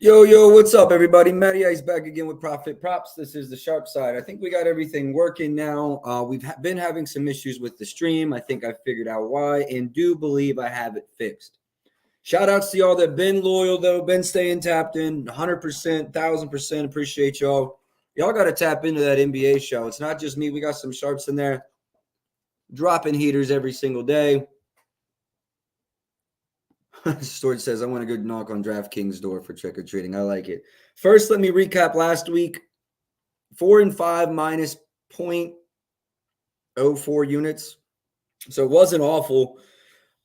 Yo, what's up, everybody? Matty Ice back again with Profit Props. This is the sharp side. I think we got everything working now. We've been having some issues with the stream. I think I figured out why and do believe I have it fixed. Shout outs to y'all that been loyal, though, been staying tapped in 100%, 1000%. Appreciate y'all. Y'all got to tap into that NBA show. It's not just me. We got some sharps in there dropping heaters every single day. Storage says, I want to go knock on DraftKings door for trick-or-treating. I like it. First, let me recap last week. 4-5 minus 0.04 units. So it wasn't awful.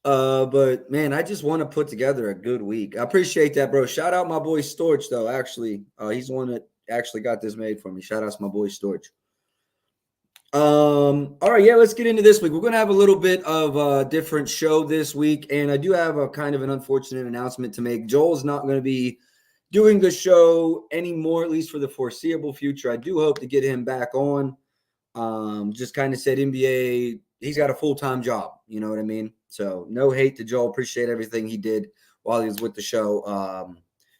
But, man, I just want to put together a good week. I appreciate that, bro. Shout out my boy Storage, though, actually. He's the one that actually got this made for me. Shout out to my boy Storage. All right, yeah, let's get into this week. We're going to have a little bit of a different show this week, and I do have a kind of an unfortunate announcement to make. Joel's not going to be doing the show anymore, at least for the foreseeable future. I do hope to get him back on. Just kind of said NBA, he's got a full-time job, you know what I mean? So no hate to Joel. Appreciate everything he did while he was with the show.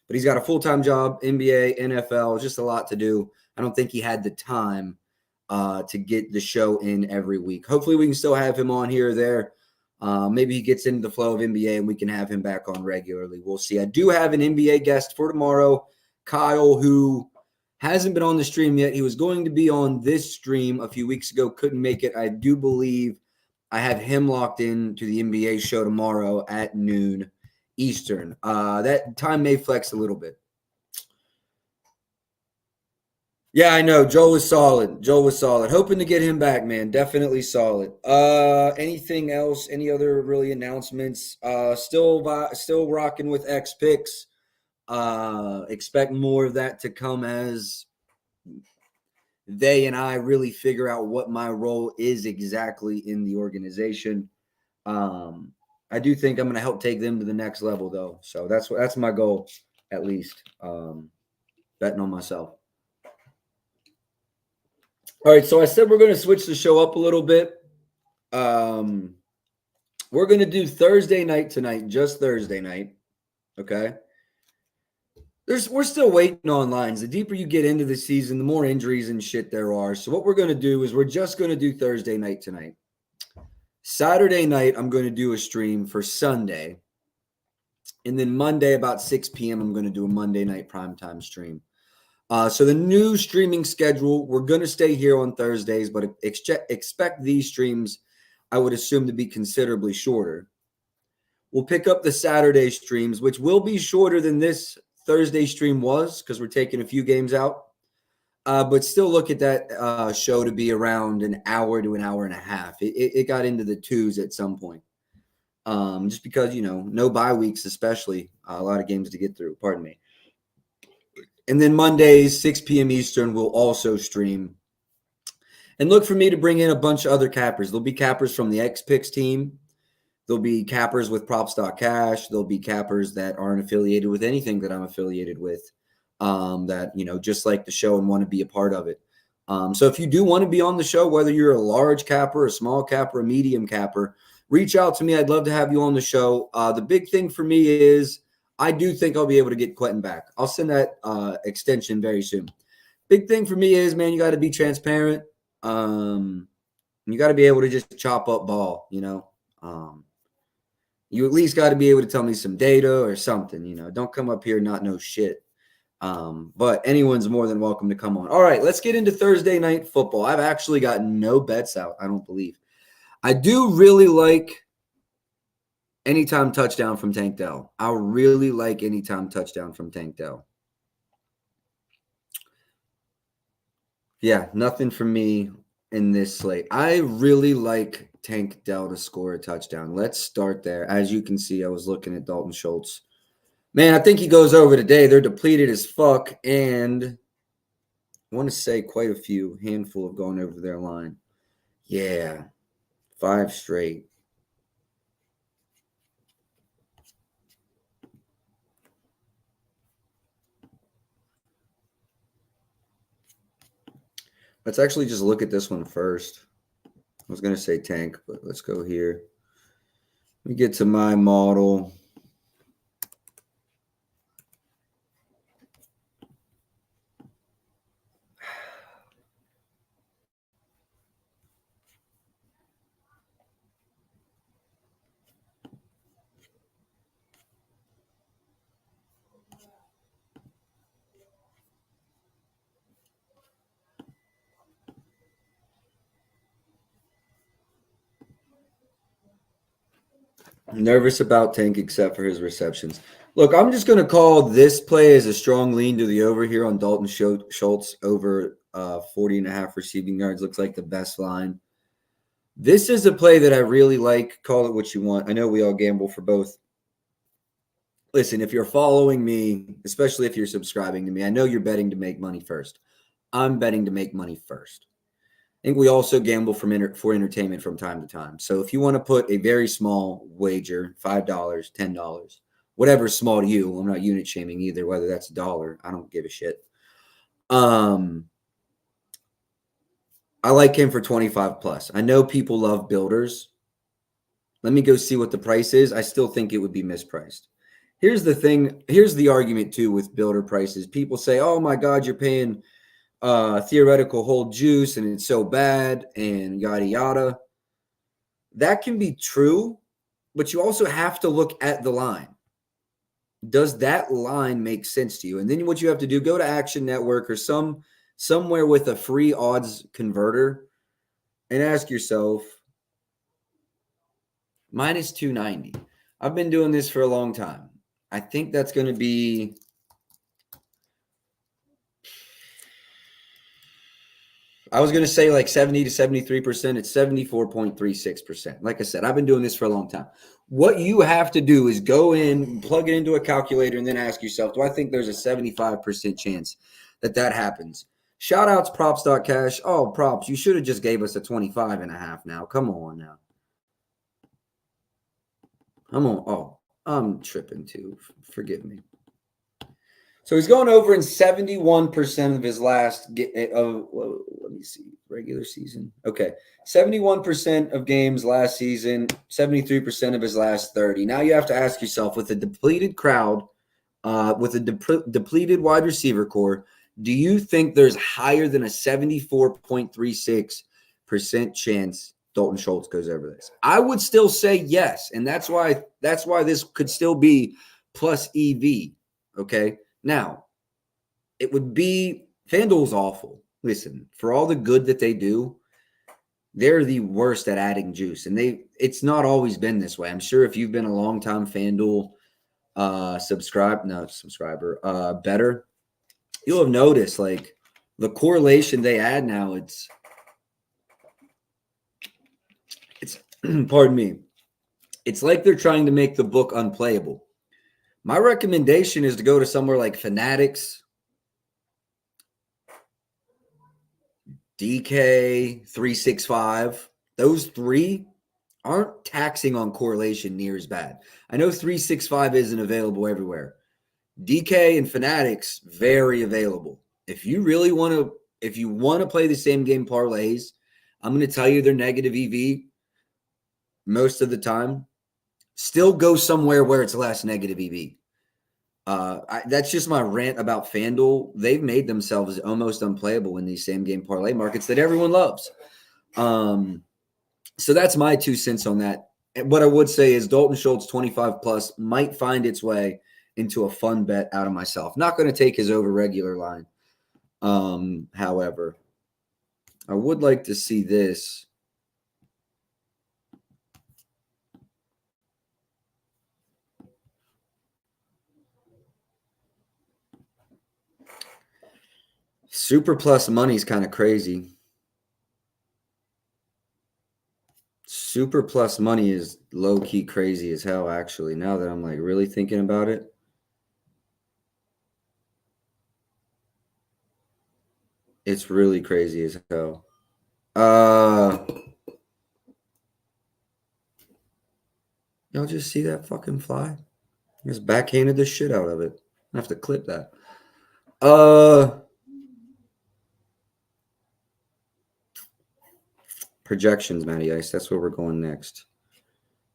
But he's got a full-time job, NBA, NFL, just a lot to do. I don't think he had the time to get the show in every week. Hopefully we can still have him on here or there. Maybe he gets into the flow of NBA and we can have him back on regularly. We'll see. I do have an NBA guest for tomorrow, Kyle, who hasn't been on the stream yet. He was going to be on this stream a few weeks ago, couldn't make it. I do believe I have him locked in to the NBA show tomorrow at noon Eastern. That time may flex a little bit. Yeah, I know. Joel was solid. Hoping to get him back, man. Definitely solid. Anything else? Any other really announcements? Still rocking with X picks. Expect more of that to come as they and I really figure out what my role is exactly in the organization. I do think I'm going to help take them to the next level, though. So that's my goal, at least. Betting on myself. All right, so I said we're going to switch the show up a little bit. We're going to do Thursday night tonight, just Thursday night, okay? We're still waiting on lines. The deeper you get into the season, the more injuries and shit there are. So what we're going to do is we're just going to do Thursday night tonight. Saturday night, I'm going to do a stream for Sunday. And then Monday about 6 p.m., I'm going to do a Monday night primetime stream. So the new streaming schedule, we're going to stay here on Thursdays, but expect these streams, I would assume, to be considerably shorter. We'll pick up the Saturday streams, which will be shorter than this Thursday stream was because we're taking a few games out. But still look at that show to be around an hour to an hour and a half. It got into the twos at some point. Just because, no bye weeks, especially a lot of games to get through. Pardon me. And then Mondays, 6 p.m. Eastern, we'll also stream. And look for me to bring in a bunch of other cappers. There'll be cappers from the X-Picks team. There'll be cappers with Props.cash. There'll be cappers that aren't affiliated with anything that I'm affiliated with that, just like the show and want to be a part of it. So if you do want to be on the show, whether you're a large capper, a small capper, a medium capper, reach out to me. I'd love to have you on the show. The big thing for me is I do think I'll be able to get Quentin back. I'll send that extension very soon. Big thing for me is, man, you got to be transparent. You got to be able to just chop up ball, you at least got to be able to tell me some data or something, Don't come up here and not know shit. But anyone's more than welcome to come on. All right, let's get into Thursday night football. I've actually got no bets out, I don't believe. I do really like anytime touchdown from Tank Dell. I really like anytime touchdown from Tank Dell. Yeah, nothing for me in this slate. I really like Tank Dell to score a touchdown. Let's start there. As you can see, I was looking at Dalton Schultz. Man, I think he goes over today. They're depleted as fuck, and I want to say quite a handful of going over their line. Yeah, 5 straight. Let's actually just look at this one first. I was going to say Tank, but let's go here. Let me get to my model. Nervous about Tank except for his receptions. Look, I'm just going to call this play as a strong lean to the over here on Dalton Schultz over 40 and a half receiving yards. Looks like the best line. This is a play that I really like. Call it what you want. I know we all gamble for both. Listen, if you're following me, especially if you're subscribing to me, I know you're betting to make money first. I'm betting to make money first. I think we also gamble for entertainment from time to time. So if you want to put a very small wager, $5, $10, whatever's small to you, I'm not unit shaming either, whether that's a dollar, I don't give a shit. I like him for 25 plus. I know people love builders. Let me go see what the price is. I still think it would be mispriced. Here's the thing. Here's the argument too with builder prices. People say, oh my God, you're paying theoretical hold juice and it's so bad and yada, yada. That can be true, but you also have to look at the line. Does that line make sense to you? And then what you have to do, go to Action Network or somewhere with a free odds converter and ask yourself, minus 290. I've been doing this for a long time. I think that's going to be I was going to say like 70 to 73%. It's 74.36%. Like I said, I've been doing this for a long time. What you have to do is go in, plug it into a calculator, and then ask yourself, do I think there's a 75% chance that happens? Shout outs props.cash. Oh, props. You should have just gave us a 25 and a half now. Come on now. I'm tripping too. Forgive me. So he's going over in 71% of his last let me see, regular season. Okay. 71% of games last season, 73% of his last 30. Now you have to ask yourself, with a depleted crowd, with a depleted wide receiver core, do you think there's higher than a 74.36% chance Dalton Schultz goes over this? I would still say yes, and that's why this could still be plus EV. Okay. Now, it would be FanDuel's awful. Listen, for all the good that they do, they're the worst at adding juice. And it's not always been this way. I'm sure if you've been a long-time FanDuel better, you'll have noticed like the correlation they add now, it's pardon me. It's like they're trying to make the book unplayable. My recommendation is to go to somewhere like Fanatics, DK, 365. Those three aren't taxing on correlation near as bad. I know 365 isn't available everywhere. DK and Fanatics, very available. If you want to play the same game parlays, I'm going to tell you they're negative EV most of the time. Still go somewhere where it's less negative EV. That's just my rant about FanDuel. They've made themselves almost unplayable in these same game parlay markets that everyone loves. So that's my 2 cents on that. And what I would say is Dalton Schultz 25 plus might find its way into a fun bet out of myself. Not going to take his over regular line. However, I would like to see this. Super plus money is kind of crazy. Super plus money is low-key crazy as hell, actually, now that I'm like really thinking about it. It's really crazy as hell. Y'all just see that fucking fly? Just backhanded the shit out of it. I have to clip that. Projections, Matty Ice. That's where we're going next.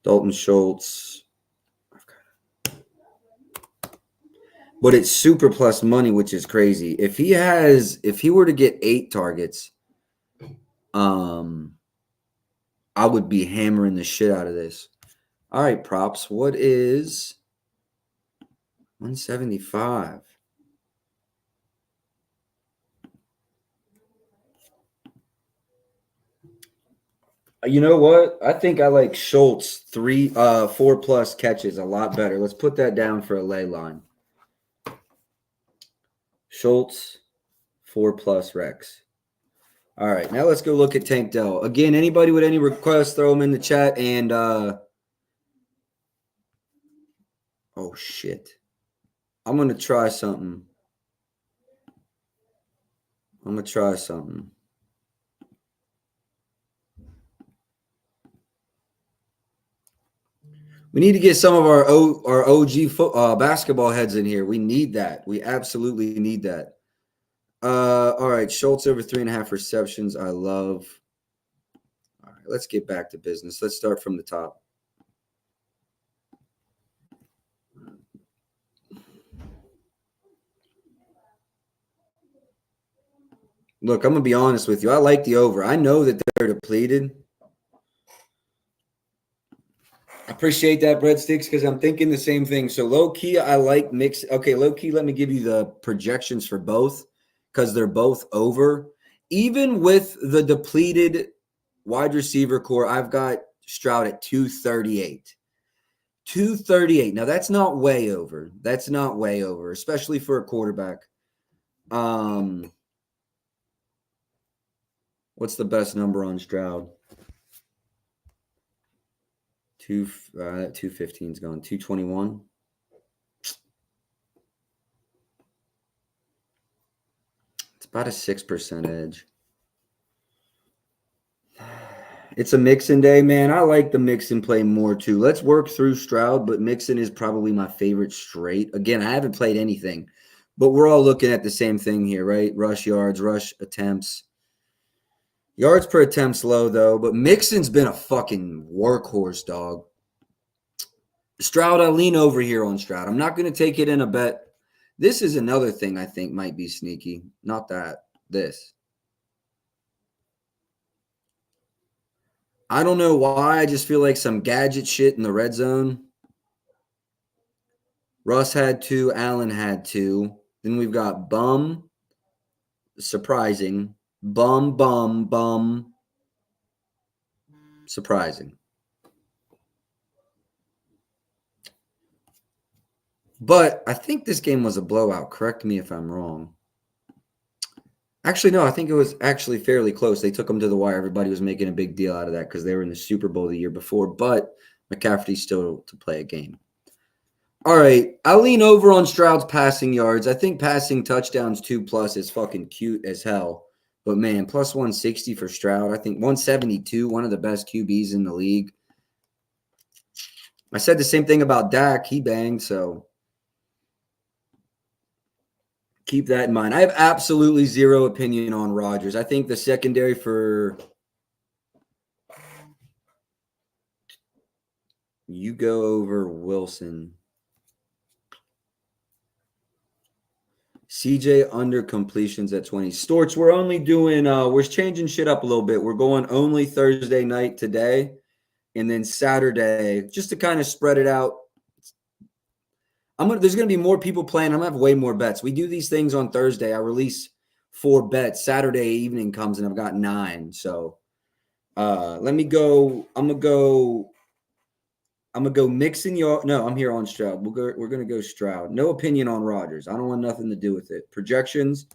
Dalton Schultz. But it's super plus money, which is crazy. If he were to get 8 targets, I would be hammering the shit out of this. All right, props. What is 175? You know what? I think I like Schultz 4+ catches a lot better. Let's put that down for a lay line. Schultz 4+ Rex. All right, now let's go look at Tank Dell. Again, anybody with any requests, throw them in the chat. And oh shit, I'm gonna try something. We need to get some of our OG basketball heads in here. We need that. We absolutely need that. All right, Schultz over 3.5 receptions. I love. All right, let's get back to business. Let's start from the top. Look, I'm gonna be honest with you. I like the over. I know that they're depleted. I appreciate that, breadsticks, because I'm thinking the same thing. So low key, I like mix. Okay, low key, let me give you the projections for both because they're both over. Even with the depleted wide receiver core, I've got Stroud at 238. 238. Now that's not way over. That's not way over, especially for a quarterback. What's the best number on Stroud? 215 is going 221. It's about a 6% edge. It's a Mixon day, man. I like the Mixon play more too. Let's work through Stroud, but Mixon is probably my favorite straight. Again, I haven't played anything, but we're all looking at the same thing here, right? Rush yards, rush attempts. Yards per attempt's low, though, but Mixon's been a fucking workhorse, dog. Stroud, I lean over here on Stroud. I'm not going to take it in a bet. This is another thing I think might be sneaky. Not that. This. I don't know why. I just feel like some gadget shit in the red zone. Russ had 2. Allen had 2. Then we've got Bum. Surprising. Bum. Surprising. But I think this game was a blowout. Correct me if I'm wrong. Actually, no, I think it was actually fairly close. They took them to the wire. Everybody was making a big deal out of that because they were in the Super Bowl the year before. But McCaffrey's still to play a game. All right, I'll lean over on Stroud's passing yards. I think passing touchdowns 2+ is fucking cute as hell. But, man, plus 160 for Stroud. I think 172, one of the best QBs in the league. I said the same thing about Dak. He banged, so keep that in mind. I have absolutely zero opinion on Rodgers. I think the secondary for you go over Wilson. CJ under completions at 20. Storch, we're only doing we're changing shit up a little bit. We're going only Thursday night today, and then Saturday, just to kind of spread it out. There's gonna be more people playing. I'm gonna have way more bets. We do these things on Thursday. I release 4 bets. Saturday evening comes and I've got 9. So let me go. I'm gonna go Mixon. No, I'm here on Stroud. We're gonna go Stroud. No opinion on Rodgers. I don't want nothing to do with it. Projections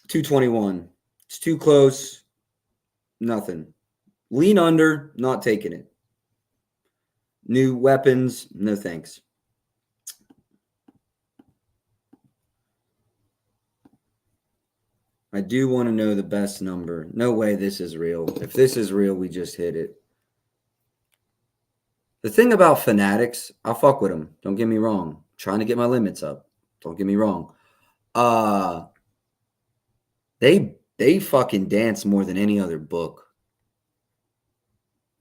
221. It's too close. Nothing. Lean under. Not taking it. New weapons. No thanks. I do want to know the best number. No way this is real. If this is real, we just hit it. The thing about Fanatics, I'll fuck with them. Don't get me wrong. I'm trying to get my limits up. Don't get me wrong. They fucking dance more than any other book.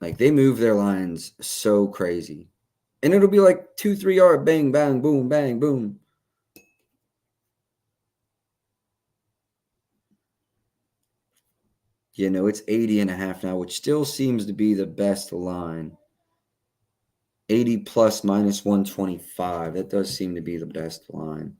Like, they move their lines so crazy. And it'll be like 2-3 yard bang, bang, boom, bang, boom. You know, it's 80.5 now, which still seems to be the best line. 80 plus minus 125. That does seem to be the best line.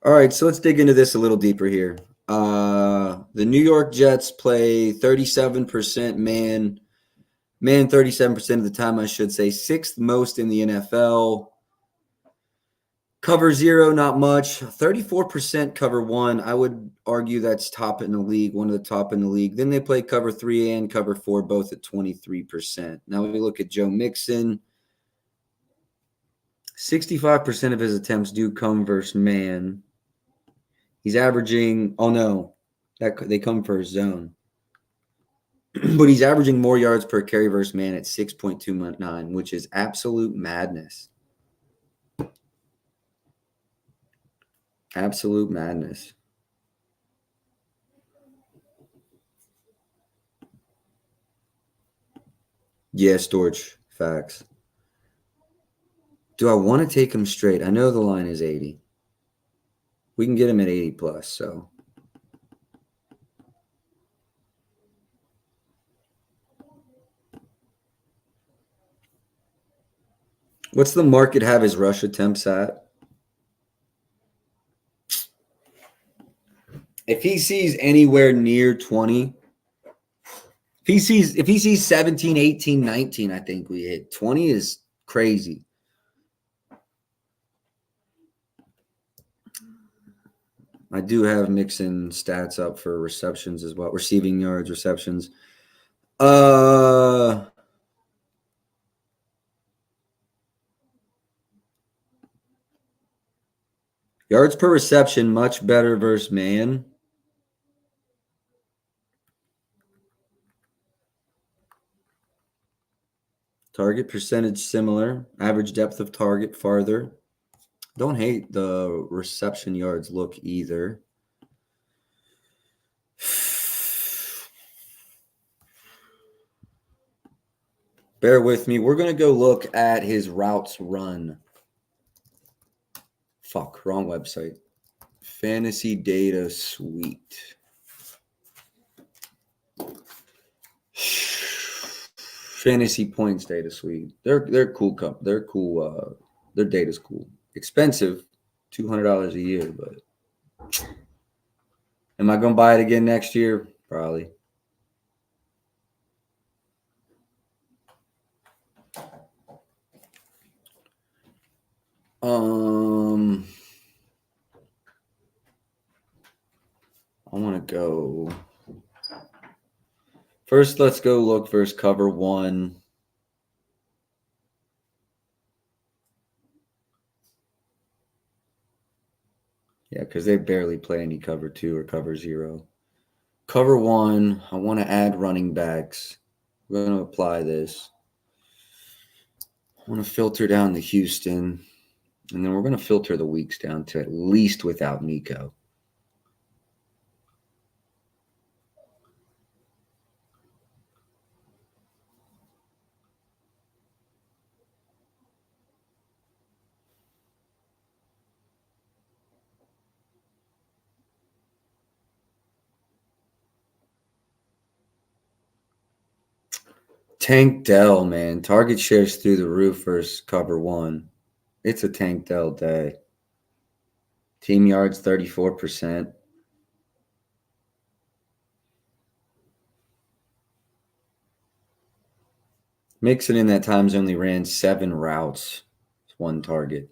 All right, so let's dig into this a little deeper here. The New York Jets play 37% man 37% of the time, I should say, sixth most in the NFL. Cover zero, not much. 34% cover one. I would argue that's top in the league, one of the top in the league. Then they play cover three and cover four, both at 23%. Now we look at Joe Mixon. 65% of his attempts do come versus man. He's averaging, oh no, they come for his zone. But he's averaging more yards per carry versus man at 6.29, which is absolute madness. Absolute madness. Yeah, Storch. Facts. Do I want to take him straight? I know the line is 80. We can get him at 80 plus, so. What's the market have his rush attempts at? If he sees anywhere near 20, if he sees 17, 18, 19, I think we hit. 20 is crazy. I do have Mixon stats up for receptions as well, receiving yards, receptions. Yards per reception, much better versus man. Target percentage similar. Average depth of target farther. Don't hate the reception yards look either. Bear with me. We're going to go look at his routes run. Fuck, wrong website. Fantasy Data Suite. Fantasy Points Data Suite. They're cool. They're cool. Their data's cool. Expensive, $200 a year, but am I going to buy it again next year? Probably. I want to go. First, let's go look versus cover one. Yeah, because they barely play any cover two or cover zero. Cover one, I want to add running backs. We're going to apply this. I want to filter down the Houston. And then we're going to filter the weeks down to at least without Nico. Tank Dell, man. Target shares through the roof versus cover one. It's a Tank Dell day. Team yards, 34%. Mixon in that times only ran 7 routes. It's one target.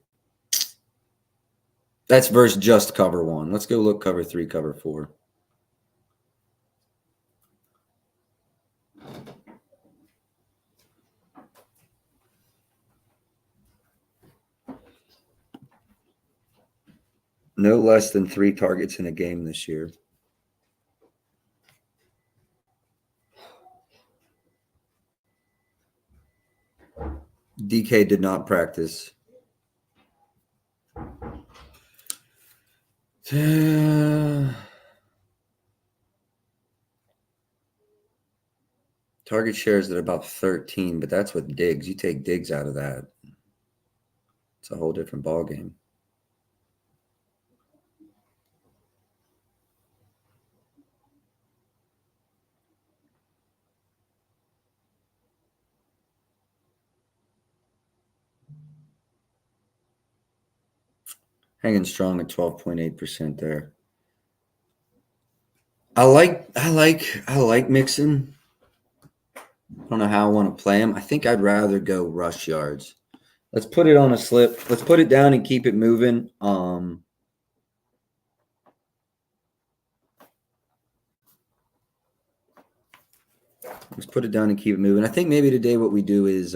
That's versus just cover one. Let's go look cover three, cover four. No less than 3 targets in a game this year. DK did not practice. Target shares at about 13, but that's with Diggs. You take Diggs out of that, it's a whole different ballgame. Hanging strong at 12.8% there. I like Mixon. I don't know how I want to play him. I think I'd rather go rush yards. Let's put it on a slip. Let's put it down and keep it moving. Let's put it down and keep it moving. I think maybe today what we do is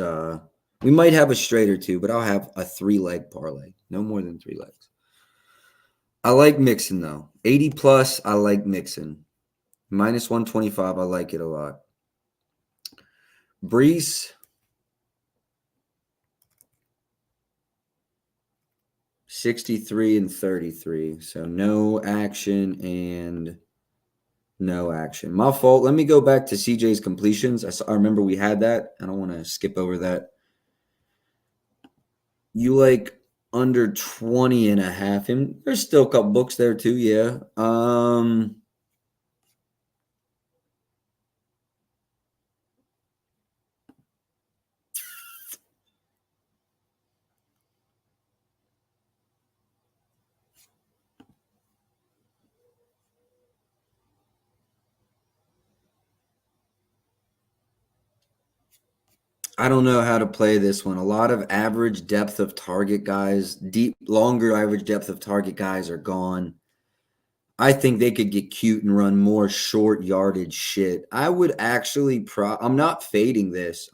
we might have a straight or two, but I'll have a 3-leg parlay. No more than 3 legs. I like Mixon though. 80 plus, I like Mixon. Minus 125, I like it a lot. Brees, 63 and 33. So no action and no action. My fault. Let me go back to CJ's completions. I remember we had that. I don't want to skip over that. You like under 20 and a half. And there's still a couple books there too, yeah. I don't know how to play this one. A lot of average depth of target guys, longer average depth of target guys are gone. I think they could get cute and run more short yardage shit. I would actually I'm not fading this.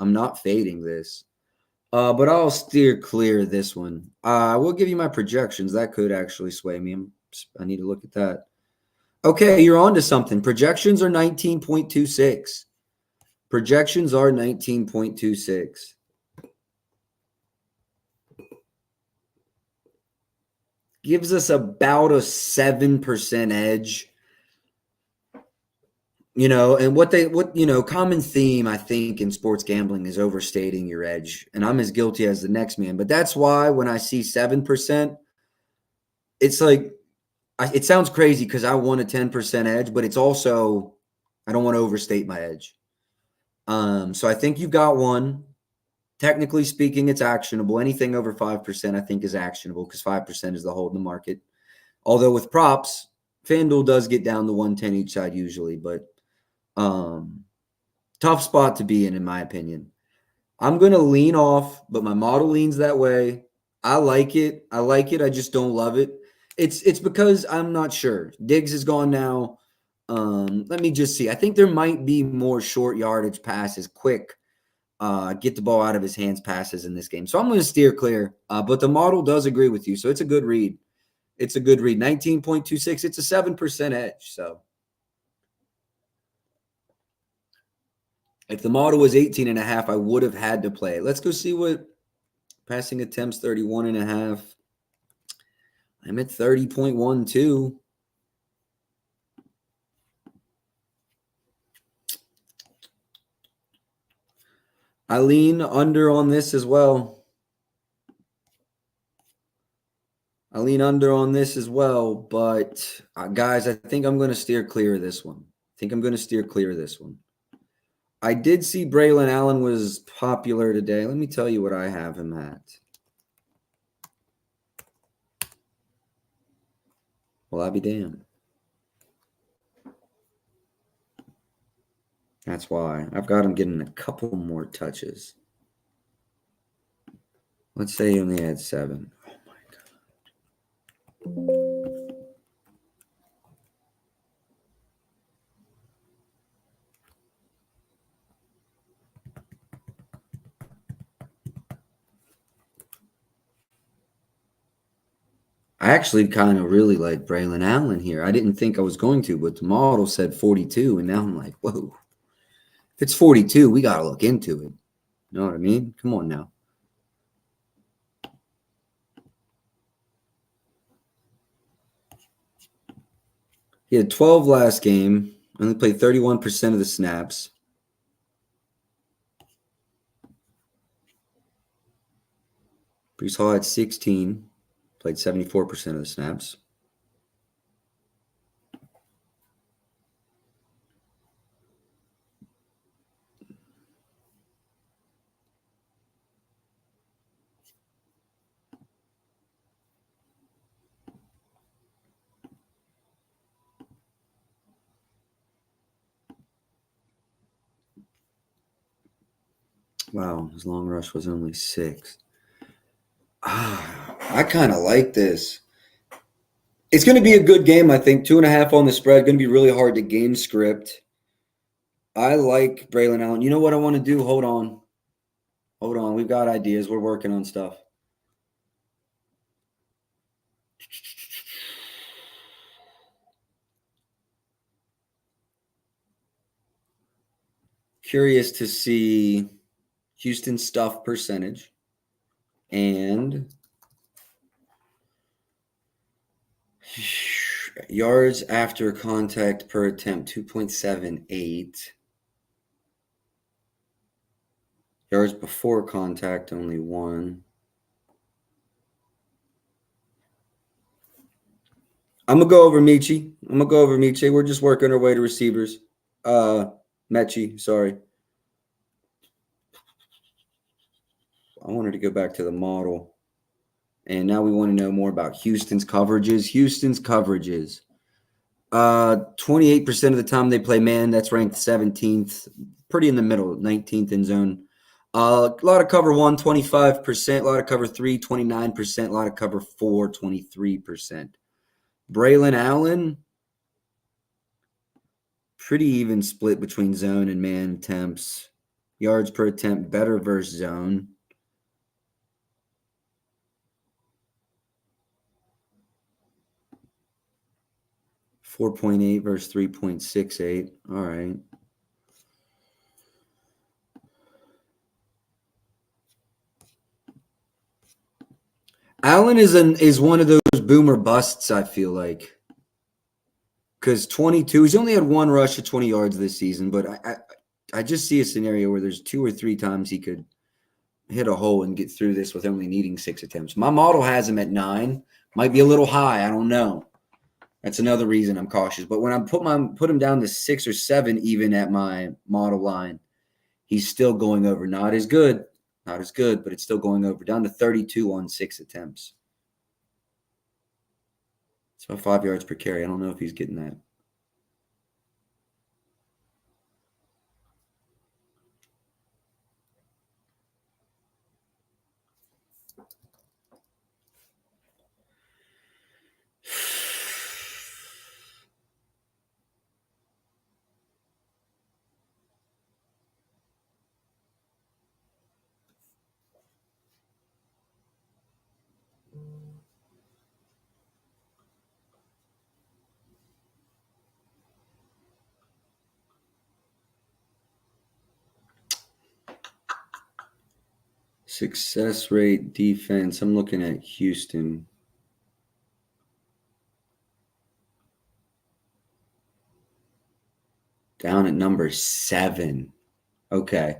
But I'll steer clear of this one. I will give you my projections. That could actually sway me. I need to look at that. Okay, you're on to something. Projections are 19.26. Projections are 19.26. Gives us about a 7% edge. And common theme, I think, in sports gambling is overstating your edge. And I'm as guilty as the next man. But that's why when I see 7%, it's like, it sounds crazy because I want a 10% edge, but it's also, I don't want to overstate my edge. So I think you've got one. Technically speaking, it's actionable. Anything over 5%, I think, is actionable because 5% is the hold in the market. Although with props, FanDuel does get down to 110 each side usually, but tough spot to be in my opinion. I'm going to lean off, but my model leans that way. I like it. I just don't love it. It's because I'm not sure. Diggs is gone now. Let me just see. I think there might be more short yardage passes, quick, get the ball out of his hands passes in this game. So I'm going to steer clear. But the model does agree with you. So it's a good read. 19.26. It's a 7% edge. So if the model was 18 and a half, I would have had to play it. Let's go see what passing attempts 31 and a half. I'm at 30.12. I lean under on this as well. But guys, I think I'm going to steer clear of this one. I did see Braylon Allen was popular today. Let me tell you what I have him at. Well, I'll be damned. That's why. I've got him getting a couple more touches. Let's say he only had 7. Oh, my God. I actually kind of really like Braylon Allen here. I didn't think I was going to, but the model said 42, and now I'm like, whoa. If it's 42, we got to look into it. You know what I mean? Come on now. He had 12 last game, only played 31% of the snaps. Brees Hall had 16, played 74% of the snaps. Wow, his long rush was only 6. I kind of like this. It's going to be a good game, I think. 2.5 on the spread. Going to be really hard to game script. I like Braylon Allen. You know what I want to do? Hold on. Hold on. We've got ideas. We're working on stuff. Curious to see Houston stuff percentage and yards after contact per attempt, 2.78. Yards before contact, only 1. I'm going to go over Michi. We're just working our way to receivers. Mechie, sorry. I wanted to go back to the model. And now we want to know more about Houston's coverages. 28% of the time they play man. That's ranked 17th. Pretty in the middle, 19th in zone. A lot of cover 1, 25%. A lot of cover 3, 29%. A lot of cover 4, 23%. Braylon Allen, pretty even split between zone and man attempts. Yards per attempt, better versus zone. .8 versus 3.68. All right. Allen is one of those boomer busts, I feel like. Because 22, he's only had 1 rush of 20 yards this season, but I just see a scenario where there's 2 or 3 times he could hit a hole and get through this with only needing 6 attempts. My model has him at 9. Might be a little high. I don't know. That's another reason I'm cautious. But when I put him down to 6 or 7 even at my model line, he's still going over. Not as good, but it's still going over. Down to 32 on 6 attempts. It's about 5 yards per carry. I don't know if he's getting that. Success rate, defense. I'm looking at Houston. Down at number 7. Okay.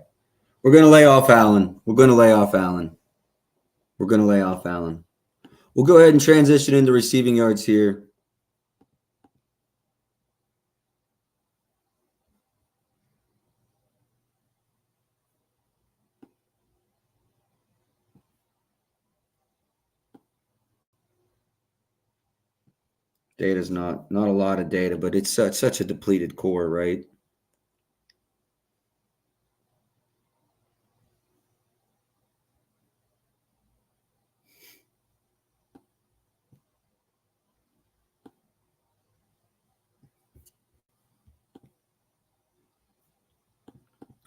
We're going to lay off Allen. We'll go ahead and transition into receiving yards here. Data's not a lot of data, but it's such a depleted core, right?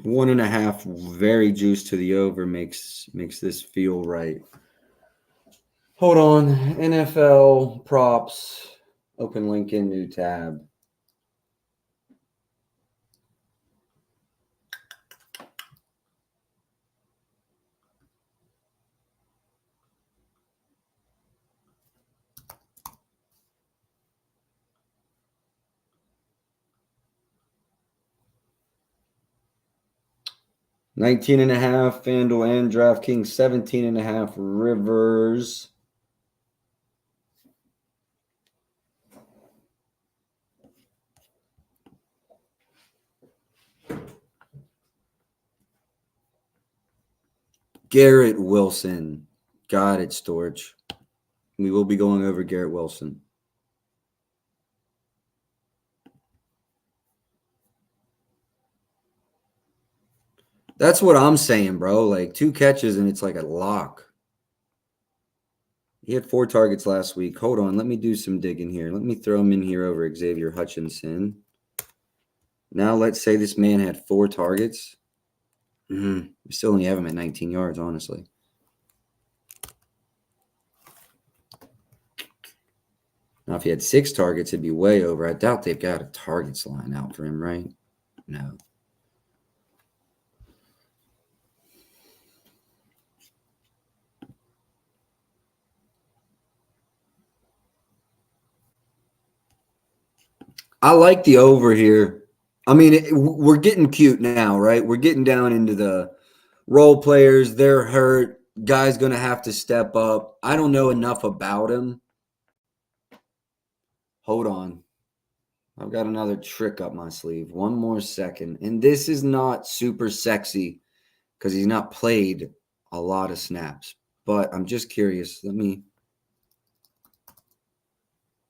One and a half, very juiced to the over, makes this feel right. Hold on. NFL props. Open link in new tab. $19.5 FanDuel and DraftKings, 17.5 Rivers. Garrett Wilson. Got it, Storch. We will be going over Garrett Wilson. That's what I'm saying, bro. Like 2 catches and it's like a lock. He had 4 targets last week. Hold on. Let me do some digging here. Let me throw him in here over Xavier Hutchinson. Now let's say this man had 4 targets. We still only have him at 19 yards, honestly. Now, if he had 6 targets, it'd be way over. I doubt they've got a targets line out for him, right? No. I like the over here. I mean, we're getting cute now, right? We're getting down into the role players. They're hurt. Guy's going to have to step up. I don't know enough about him. Hold on. I've got another trick up my sleeve. One more second. And this is not super sexy because he's not played a lot of snaps. But I'm just curious.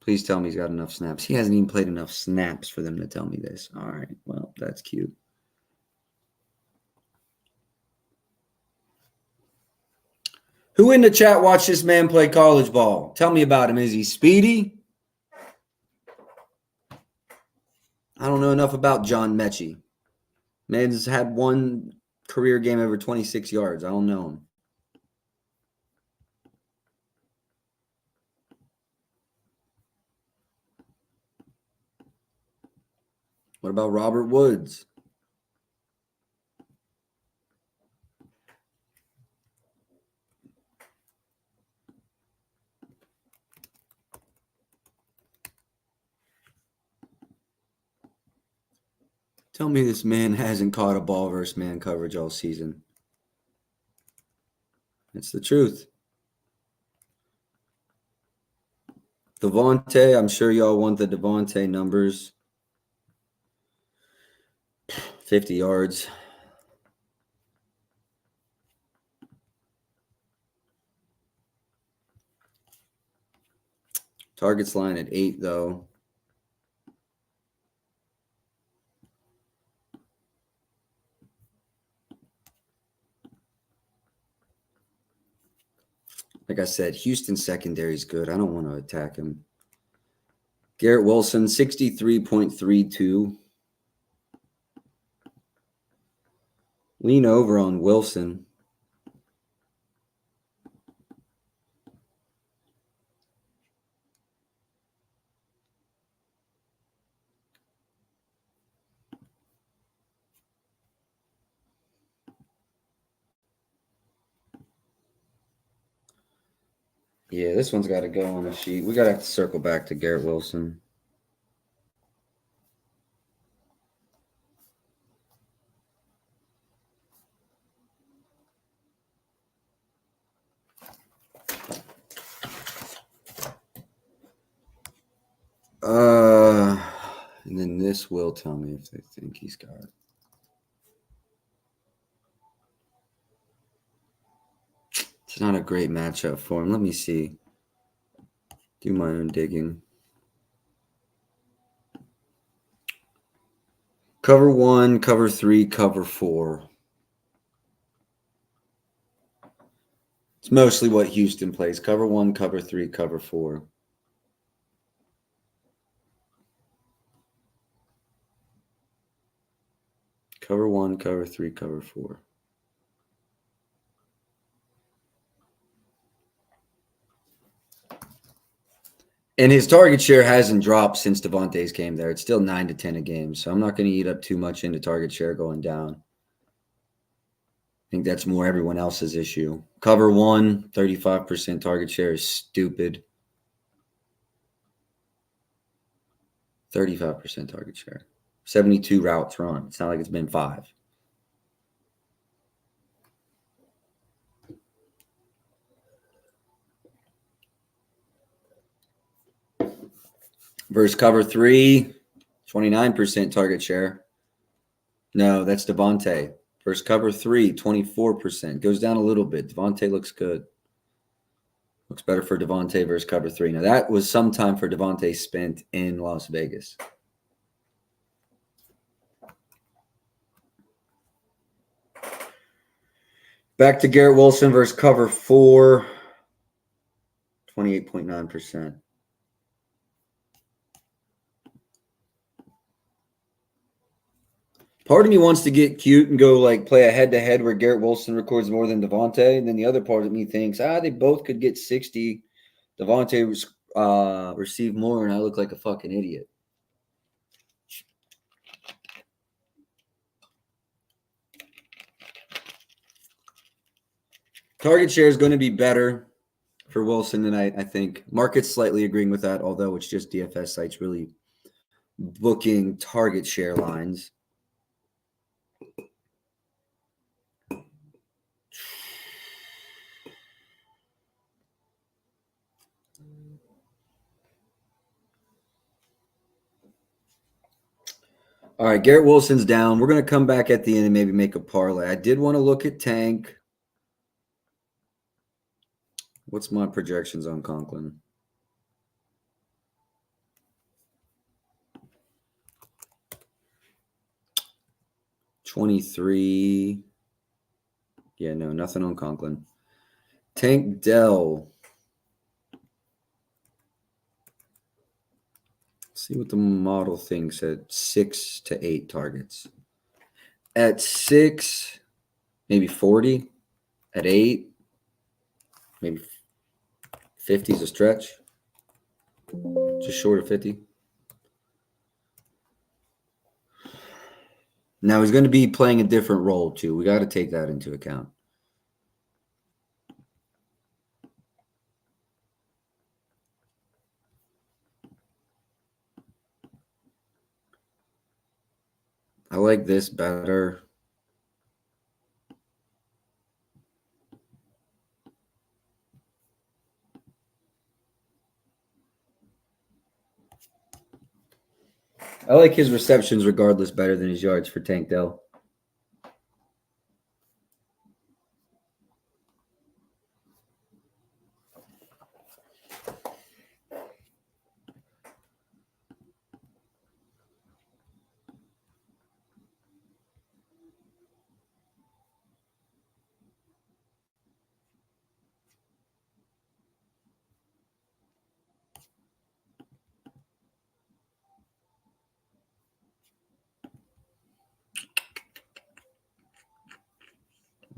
Please tell me he's got enough snaps. He hasn't even played enough snaps for them to tell me this. All right. Well, that's cute. Who in the chat watched this man play college ball? Tell me about him. Is he speedy? I don't know enough about John Mechie. Man's had 1 career game over 26 yards. I don't know him. What about Robert Woods? Tell me this man hasn't caught a ball versus man coverage all season. It's the truth. Devontae, I'm sure y'all want the Devontae numbers. 50 yards. Targets line at 8, though. Like I said, Houston secondary is good. I don't want to attack him. Garrett Wilson, 63.32. Lean over on Wilson. Yeah, this one's got to go on the sheet. We got to have to circle back to Garrett Wilson. And then this will tell me if they think he's got it. It's not a great matchup for him. Let me see. Do my own digging. Cover 1, cover 3, cover 4. It's mostly what Houston plays. Cover 1, cover 3, cover 4. Cover 1, cover 3, cover 4. And his target share hasn't dropped since Devontae's came there. It's still 9 to 10 a game. So I'm not going to eat up too much into target share going down. I think that's more everyone else's issue. Cover 1, 35% target share is stupid. 35% target share. 72 routes run. It's not like it's been 5. Versus cover 3, 29% target share. No, that's Devontae. Versus cover 3, 24%. Goes down a little bit. Devontae looks good. Looks better for Devontae versus cover 3. Now, that was some time for Devontae spent in Las Vegas. Back to Garrett Wilson versus cover 4. 28.9%. Part of me wants to get cute and go like play a head-to-head where Garrett Wilson records more than Devontae. And then the other part of me thinks, they both could get 60. Devontae receive more, and I look like a fucking idiot. Target share is going to be better for Wilson tonight, I think. Market's slightly agreeing with that, although it's just DFS sites really booking target share lines. All right, Garrett Wilson's down. We're going to come back at the end and maybe make a parlay. I did want to look at Tank. What's my projections on Conklin? $23. Yeah, no, nothing on Conklin. Tank Dell. Let's see what the model thinks at 6 to 8 targets. At 6, maybe 40. At 8, maybe 50 is a stretch. Just short of 50. Now he's going to be playing a different role too. We got to take that into account. I like this better. I like his receptions regardless better than his yards for Tank Dell.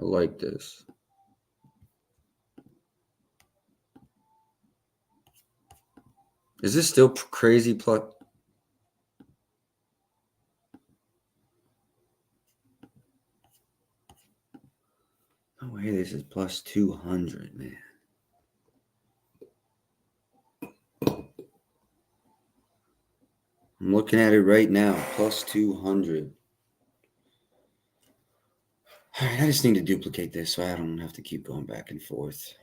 I like this. Is this still crazy plus? No way this is plus 200, man. I'm looking at it right now, plus 200. All right, I just need to duplicate this so I don't have to keep going back and forth.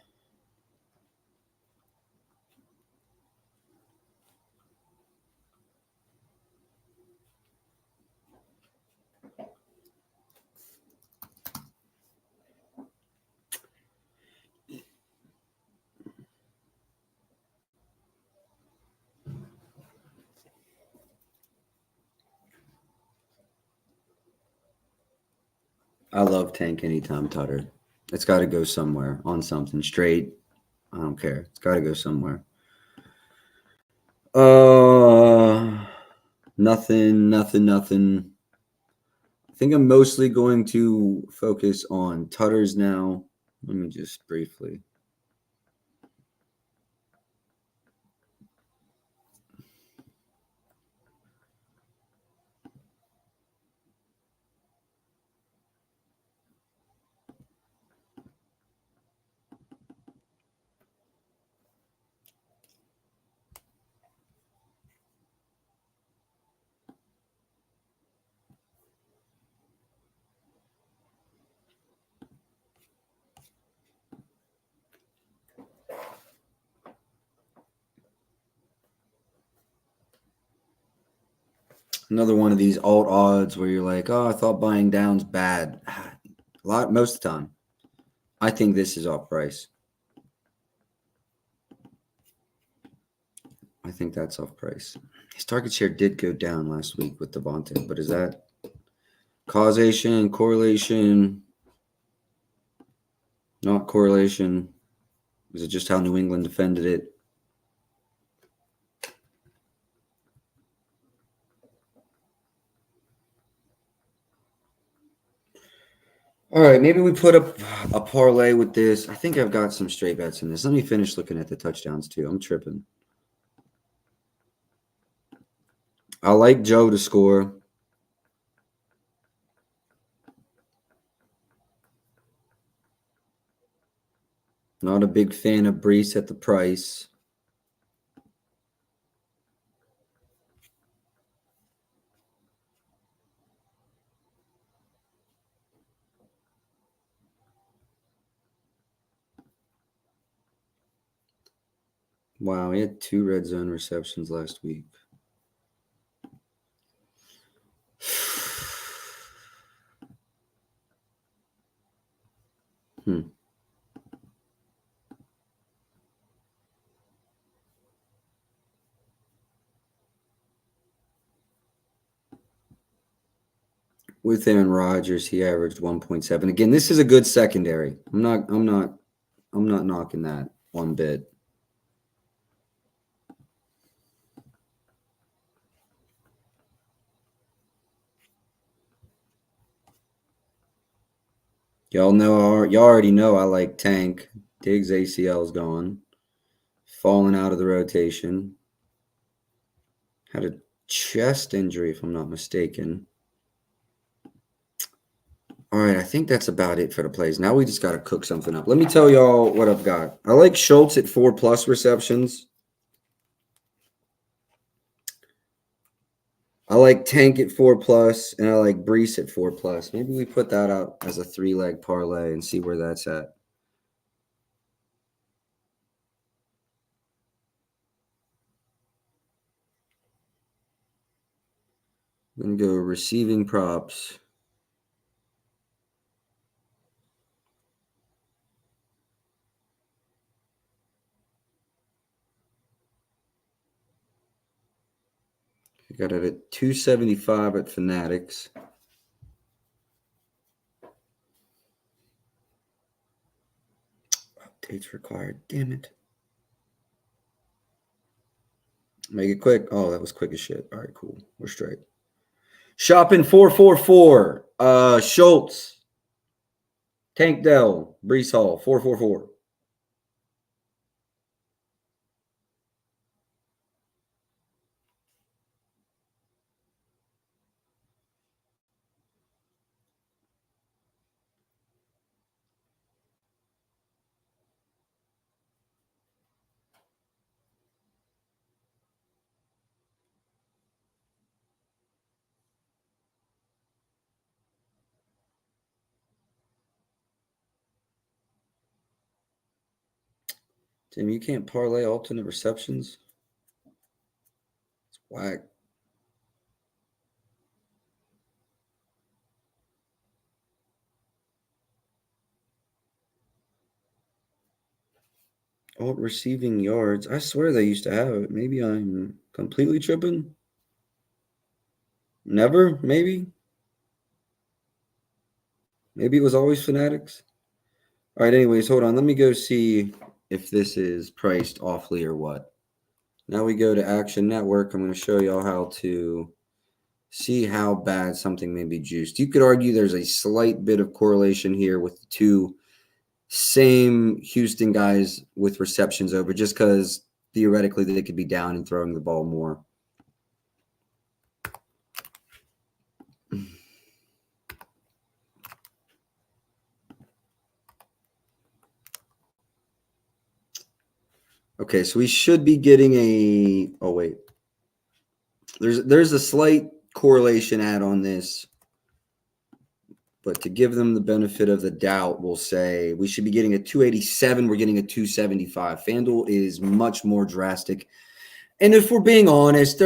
I love Tank anytime Tutter. It's got to go somewhere on something straight. I don't care. It's got to go somewhere. Nothing. I think I'm mostly going to focus on Tutters now. Let me just briefly. Another one of these alt odds where you're like, I thought buying down's bad. Most of the time. I think this is off price. I think that's off price. His target share did go down last week with Devontae, but is that causation, correlation? Not correlation. Was it just how New England defended it? All right, maybe we put up a parlay with this. I think I've got some straight bets in this. Let me finish looking at the touchdowns too. I'm tripping. I like Joe to score. Not a big fan of Breece at the price. Wow, he had 2 red zone receptions last week. With Aaron Rodgers, he averaged 1.7. Again, this is a good secondary. I'm not knocking that one bit. Y'all already know I like Tank. Diggs ACL's gone. Falling out of the rotation. Had a chest injury, if I'm not mistaken. All right, I think that's about it for the plays. Now we just got to cook something up. Let me tell y'all what I've got. I like Schultz at 4+ receptions. I like Tank at 4+, and I like Breece at 4+. Maybe we put that out as a 3-leg parlay and see where that's at. I'm going to go receiving props. I got it at 275 at Fanatics. Updates required. Damn it. Make it quick. Oh, that was quick as shit. All right, cool. We're straight. Shopping 444. Schultz. Tank Dell. Breece Hall. 444. Tim, you can't parlay alternate receptions? It's whack. Alt receiving yards. I swear they used to have it. Maybe I'm completely tripping. Never, maybe. Maybe it was always Fanatics. All right, anyways, hold on. Let me go see if this is priced awfully or what. Now we go to Action Network. I'm going to show y'all how to see how bad something may be juiced. You could argue there's a slight bit of correlation here with the two same Houston guys with receptions over, just because theoretically they could be down and throwing the ball more. Okay, so we should be getting a. Oh wait, there's a slight correlation add on this, but to give them the benefit of the doubt, we'll say we should be getting a 287. We're getting a 275. FanDuel is much more drastic, and if we're being honest,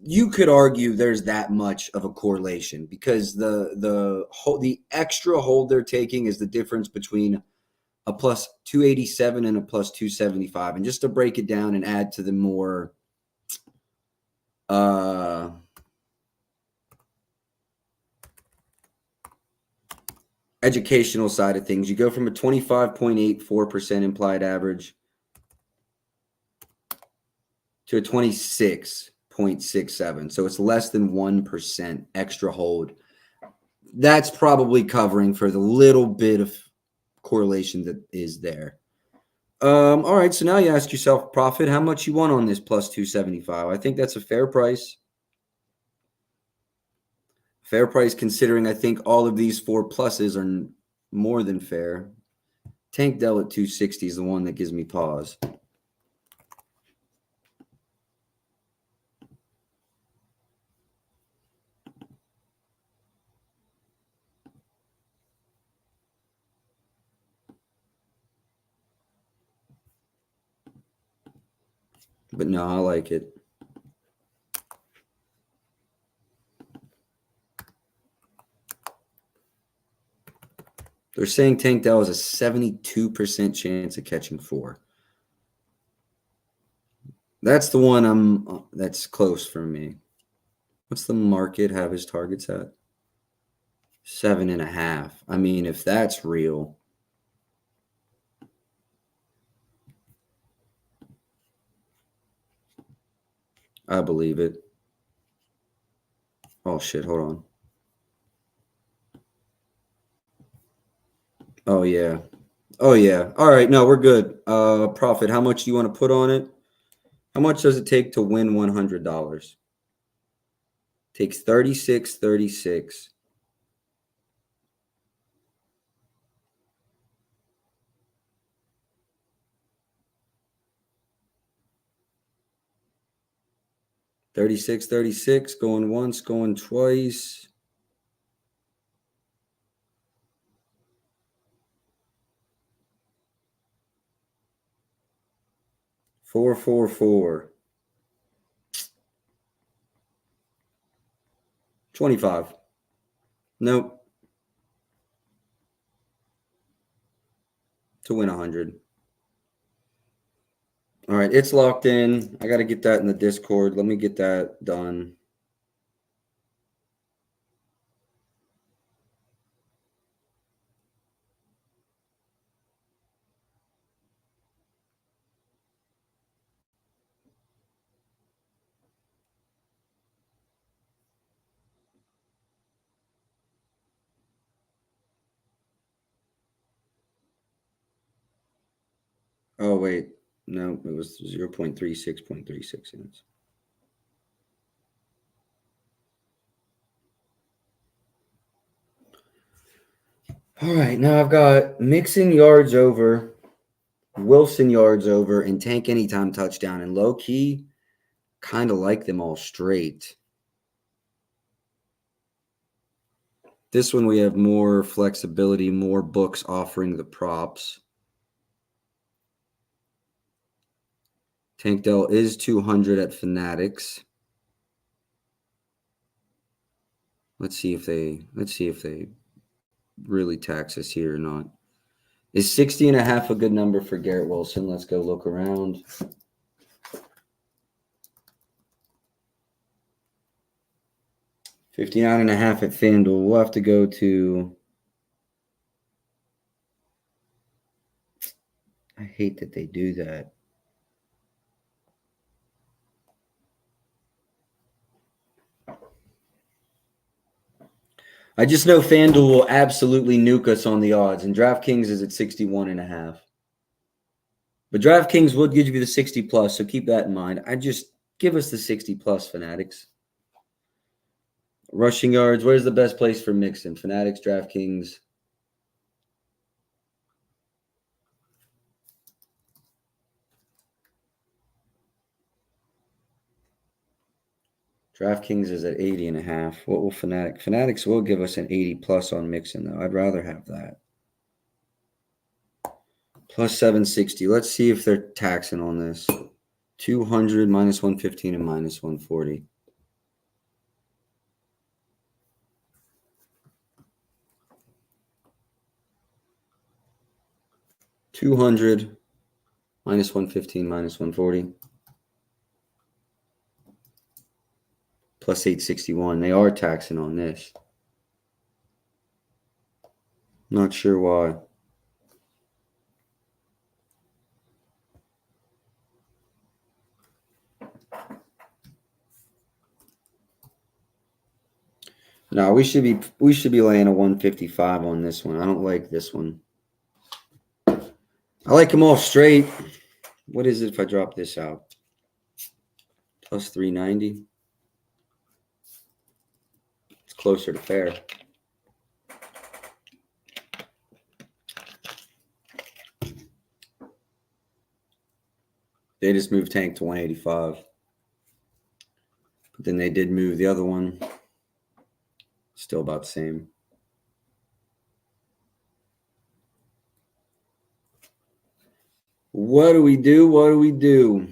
you could argue there's that much of a correlation because the extra hold they're taking is the difference between a plus 287 and a plus 275. And just to break it down and add to the more educational side of things. You go from a 25.84% implied average to a 26.67. So it's less than 1% extra hold. That's probably covering for the little bit of correlation that is there. All right, so now you ask yourself, Profit, how much you want on this plus 275? I think that's a fair price. Fair price considering I think all of these 4 pluses are more than fair. Tank Dell at 260 is the one that gives me pause. But no, I like it. They're saying Tank Dell has a 72% chance of catching 4. That's the one that's close for me. What's the market have his targets at? 7.5. I mean, if that's real. I believe it. Oh, shit. Hold on. Oh, yeah. Oh, yeah. All right. No, we're good. Profit, how much do you want to put on it? How much does it take to win $100? Takes 36.36. $36.36, going once, going twice. $4.44. 25. Nope. To win 100. All right, it's locked in. I got to get that in the Discord. Let me get that done. Oh, wait. No, it was 0.36.36 cents. All right, now I've got Mixon yards over, Wilson yards over, and Tank anytime touchdown. And low key, kind of like them all straight. This one we have more flexibility, more books offering the props. Tank Dell is 200 at Fanatics. Let's see if they really tax us here or not. Is 60.5 a good number for Garrett Wilson? Let's go look around. $59.5 at FanDuel. We'll have to go to. I hate that they do that. I just know FanDuel will absolutely nuke us on the odds, and DraftKings is at 61.5. But DraftKings will give you the 60 plus, so keep that in mind. I just give us the 60 plus, Fanatics. Rushing yards, where's the best place for Mixon? Fanatics, DraftKings. DraftKings is at 80.5. What will Fanatics? Fanatics will give us an 80 plus on Mixon, though. I'd rather have that. Plus 760. Let's see if they're taxing on this. 200 minus 115 and minus 140. $200 minus 115 minus 140 plus 861. They are taxing on this. Not sure why. No, we should be laying a 155 on this one. I don't like this one. I like them all straight. What is it if I drop this out? Plus 390. It's closer to fair. They just moved Tank to 185. But then they did move the other one. Still about the same. What do we do? What do we do?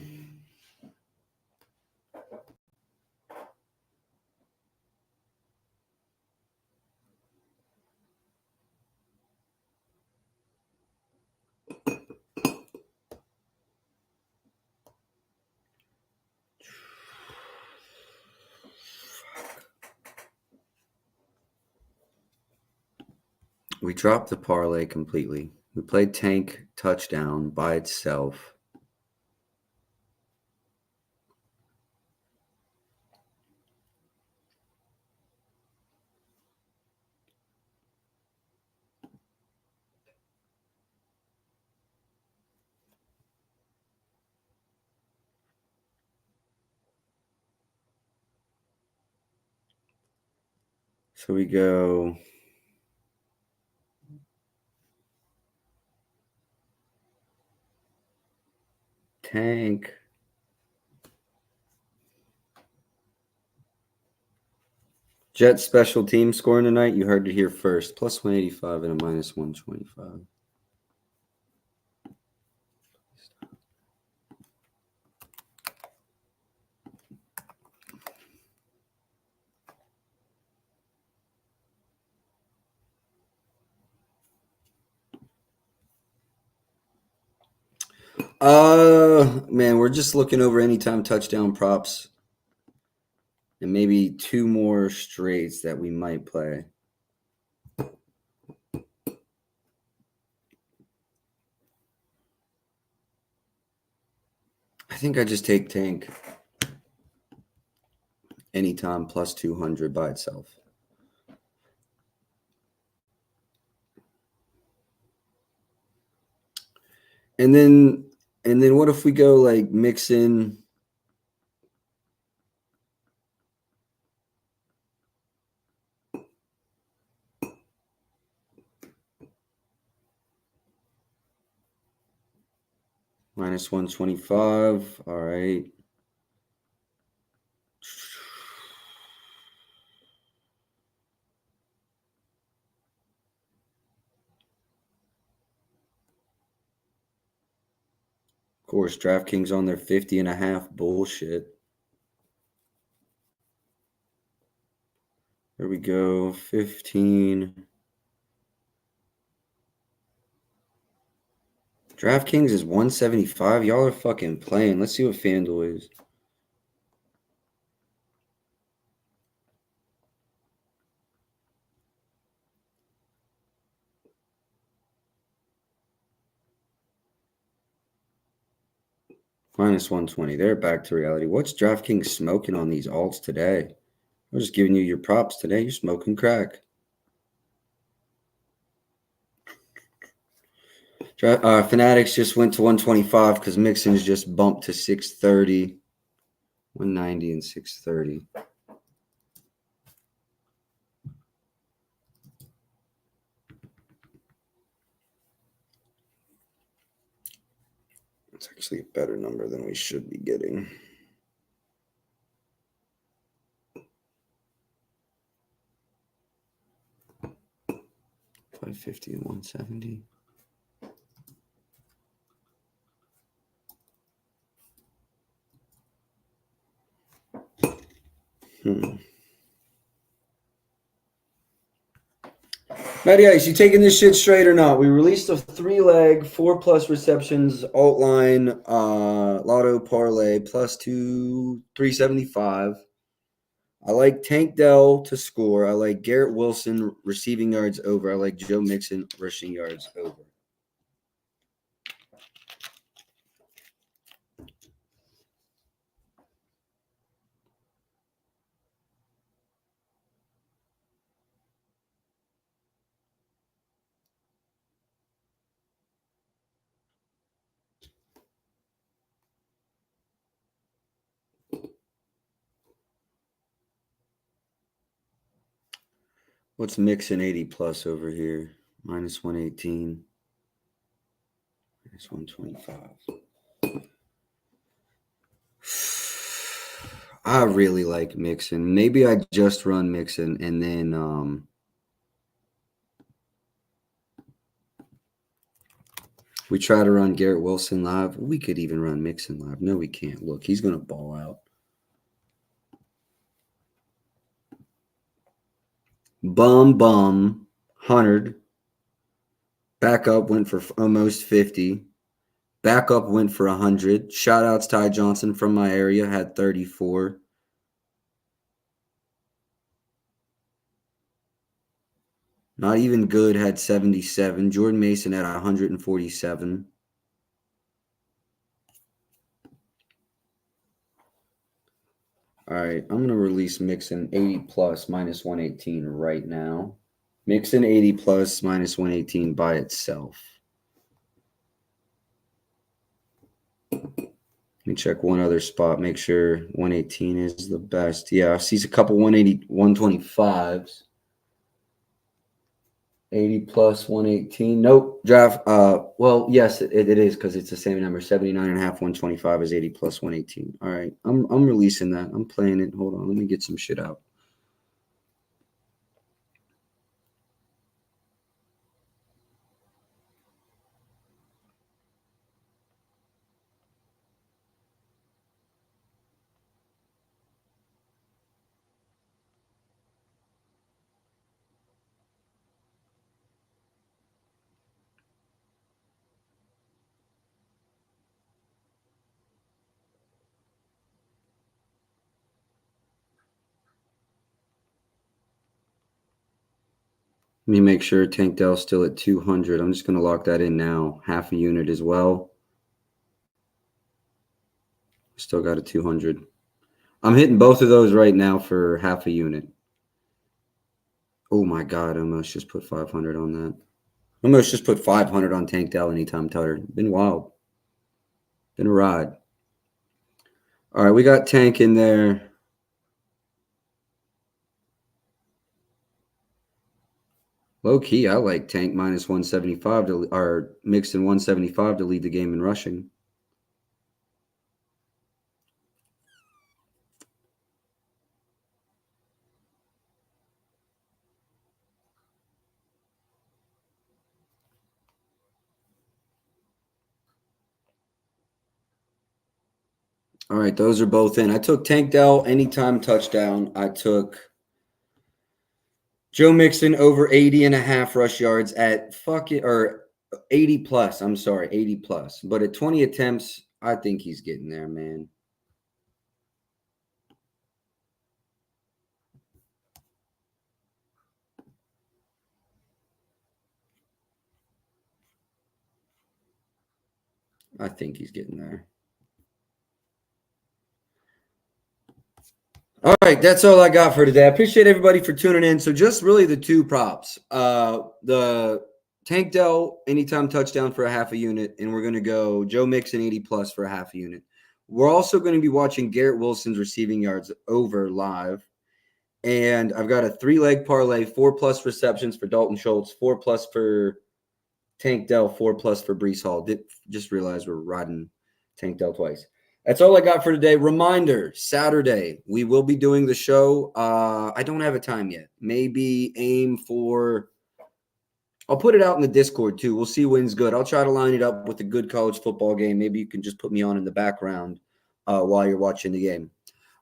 We dropped the parlay completely. We played Tank touchdown by itself. So we go Tank. Jets special team scoring tonight. You heard it here first. Plus 185 and a minus 125. Man, we're just looking over anytime touchdown props and maybe two more straights that we might play. I think I just take Tank anytime plus 200 by itself. And then what if we go like mix in minus 125? All right. Of course, DraftKings on their 50 and a half bullshit. There we go. 15. DraftKings is 175. Y'all are fucking playing. Let's see what FanDuel is. Minus 120. They're back to reality. What's DraftKings smoking on these alts today? I'm just giving you your props today. You're smoking crack. Fanatics just went to 125 because Mixon's just bumped to 630. 190 and 630. It's actually a better number than we should be getting. $550 and 170. Matty Ice, you taking this shit straight or not? We released a 3-leg, 4+ receptions, alt line, lotto parlay, plus 375. I like Tank Dell to score. I like Garrett Wilson receiving yards over. I like Joe Mixon rushing yards over. What's Mixon 80 plus over here? Minus 118. Minus 125. I really like Mixon. Maybe I just run Mixon and then we try to run Garrett Wilson live. We could even run Mixon live. No, we can't. Look, he's going to ball out. Bum, 100. Backup went for almost 50. Backup went for 100. Shout-outs Ty Johnson from my area had 34. Not even good had 77. Jordan Mason had 147. All right, I'm going to release Mixon 80 plus minus 118 right now. Mixon 80 plus minus 118 by itself. Let me check one other spot, make sure 118 is the best. Yeah, I see a couple 180, 125s. 80 plus 118. Nope. Draft. Well, yes, it is because it's the same number. 79.5, 125 is 80 plus 118. All right. I'm releasing that. I'm playing it. Hold on. Let me get some shit out. Let me make sure Tank Dell's still at 200. I'm just going to lock that in now. Half a unit as well. Still got a 200. I'm hitting both of those right now for half a unit. Oh my God, I almost just put 500 on that. I almost just put 500 on Tank Dell anytime Tutter. Been wild. Been a ride. All right, we got Tank in there. Low key, I like Tank minus 175 to, or Mixon 175 to lead the game in rushing. All right, those are both in. I took Tank Dell anytime touchdown. I took Joe Mixon over 80.5 rush yards at or 80 plus. I'm sorry, 80 plus. But at 20 attempts, I think he's getting there, man. I think he's getting there. All right, that's all I got for today. I appreciate everybody for tuning in. So just really the two props. The Tank Dell anytime touchdown for a half a unit, and we're going to go Joe Mixon 80 plus for a half a unit. We're also going to be watching Garrett Wilson's receiving yards over live. And I've got a 3-leg parlay, 4+ receptions for Dalton Schultz, 4+ for Tank Dell, 4+ for Breece Hall. Just realized we're riding Tank Dell twice. That's all I got for today. Reminder, Saturday, we will be doing the show. I don't have a time yet. Maybe aim for – I'll put it out in the Discord too. We'll see when's good. I'll try to line it up with a good college football game. Maybe you can just put me on in the background while you're watching the game.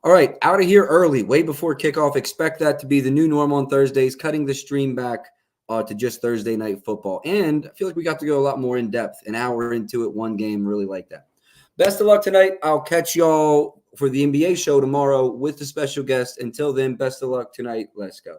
All right, out of here early, way before kickoff. Expect that to be the new normal on Thursdays, cutting the stream back to just Thursday night football. And I feel like we got to go a lot more in depth. An hour into it, one game, really like that. Best of luck tonight. I'll catch y'all for the NBA show tomorrow with the special guest. Until then, best of luck tonight. Let's go.